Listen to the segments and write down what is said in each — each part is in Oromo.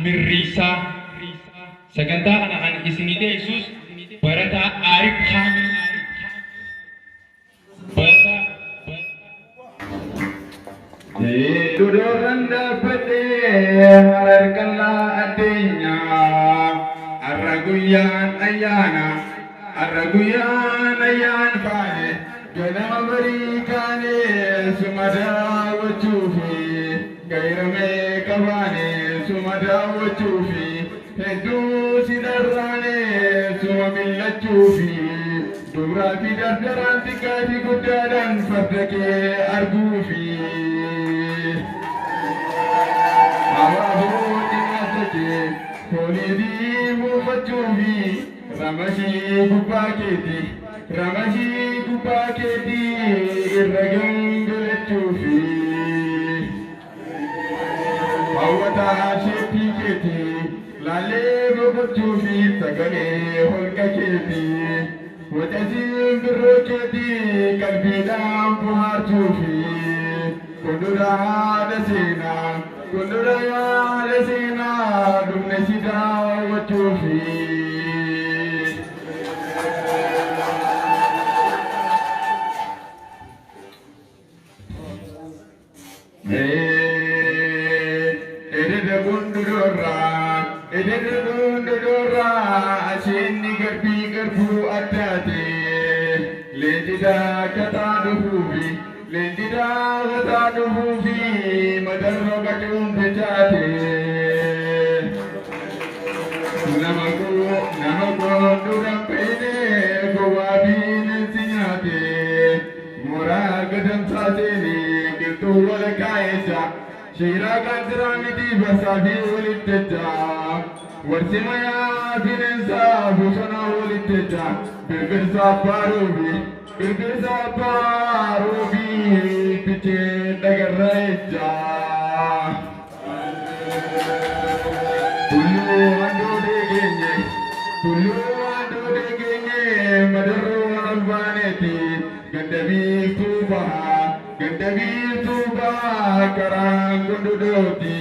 mirriisa sagantaa kana kan isinii dhiyeessus barataa Aarif Haamil barataa Duduran dapate harkalla adenya arraguyan ayan fane ganama barikane sumada wachufi gairame kabane sumada wachufi hedu sidarane sumamillachufi dura fi dardaran tikati gudadan fardake argufi Ramashi Gubaketi Irragangale Chufi Awata Shepi Keti Lale Chufi Tagale Holka Keti Watazim Biro Keti Kalbidam Puhar Chufi Kundura Desina Dumne Sida Wachufi Edede gundudora Asini garbu atate Lendida kata duhufi Madarro gatum pechate Namago duram pene Gowabin sinyate Mora gadam satene Kirtu wala kaisa Shira kadramiti basabi ulitteja Warsimaya binensa Husana ulitteja Birgirsa parubi Piche dagarreja Tulu ando degenye Madaru albaneti Gandabi tuba Karang gundudoti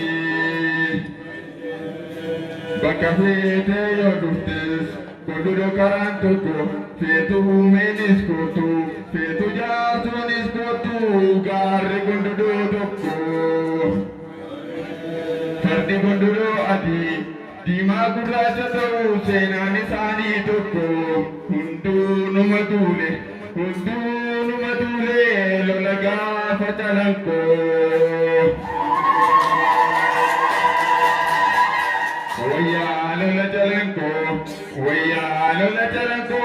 Baka fete yoduftes Kundudo karang tuku Fetu menis kutu Fetu jasunis kutu Gari kundudo tuku Fardi kundudo adi Dima gurracha ta'u Senani sani tuku Hundu numadule Lolaga fatalanko Waya lola jalanko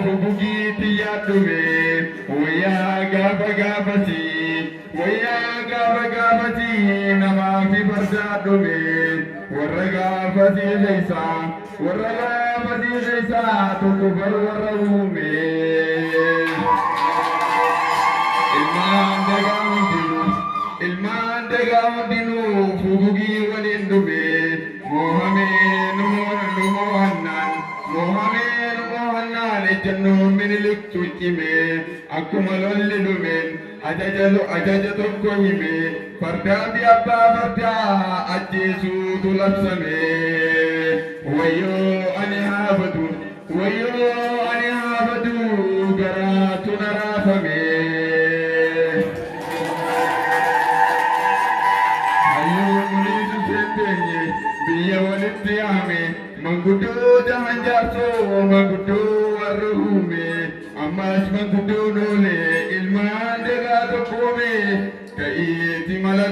Fubugi tiyadume Waya gaba gabasi Nama fi bardadume Warra gafati leisa Tukubar warra ume Ilman daga hundinu Fubugi walindume Mohamed ejjannu minilik cucime akkuma lolli dhumen ajaja tokko hime fardaa fi abbaa fardaa ajjeesuutu labsame wayyoo ani haafatu garaatu na raafame hayyuu muliisu seentenye biyya walitti yaame Manguddoo jahan jaarsoo manguddoo warra uume ammas manguddoo noole ilmaan dagaa tokkoome ka'eeti mala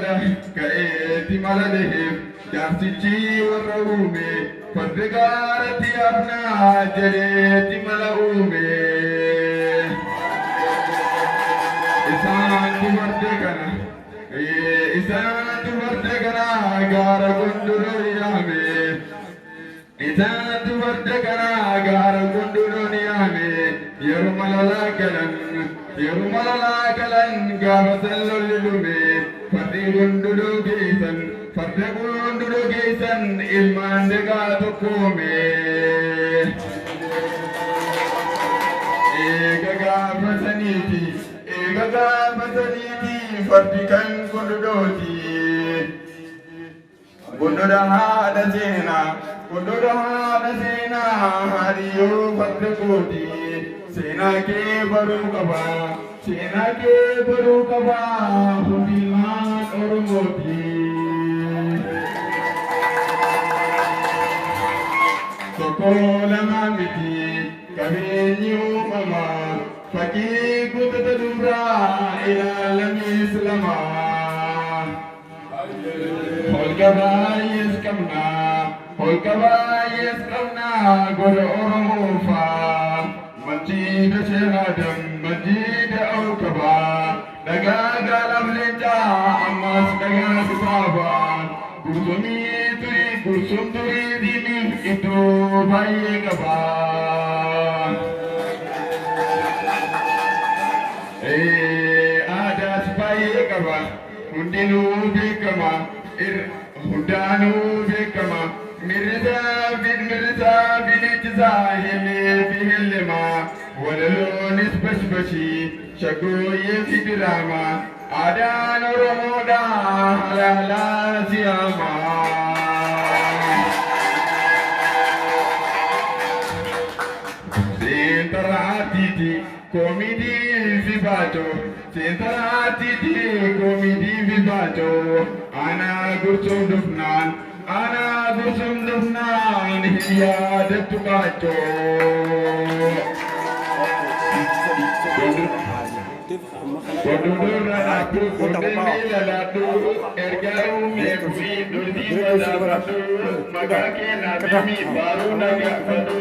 daheef jaarsichi warra uume farda gaaratti afnaa jedheeti mala uume isaan dubartii kana gaara gondoroo yaame Isatu warda kana gaara gondoroo yaame yeruma lalaa galan gaafa san lolli dhume farda gondoroo geessan ilmaan dagaa tokkoome eega gaafa saniiti fardi kan gondorooti Kundura haadha seenaa, kundura haadha seenaa, hariyyoo farda kooti. Seenaa kee baruu qaba, seenaa kee baruu qaba, hundi ilmaan Oromooti. Tokko lama miti qabeenyi uumamaa, fakkii gootota duraa ilaalamee islamaa. Holqa baay'ees qabnaa gola Oromoo faa. Masjida Sheikh Adam, Masjida Awqabaa, dhagaa gaalam leencaa ammas dhagaa kitaabaa. Gursum turii diiniif iddoo baay'ee qabaa. Aadaas baay'ee qaba, hundinuu beekama, hundaanuu beekama. Mirrisaa bilichisaa himee fi hillemaa, walaloonis bashbashii, shaggooyyee fi diraamaa. Aadaan Oromoodhaa halaalaa siyaamaa. Seentaraatiiti koomidii fi baatoo, seentaraatiiti koomidii fi baatoo. Aanaa gursum dhufnaan, aanaa gursum dhufnaan hin yaadattu baatoo. Kondurra laatu, kondurri laatu, ergaa uumee fi dulbii wadaafatu, maqaa kee naaf himi baaruu na gaafatu.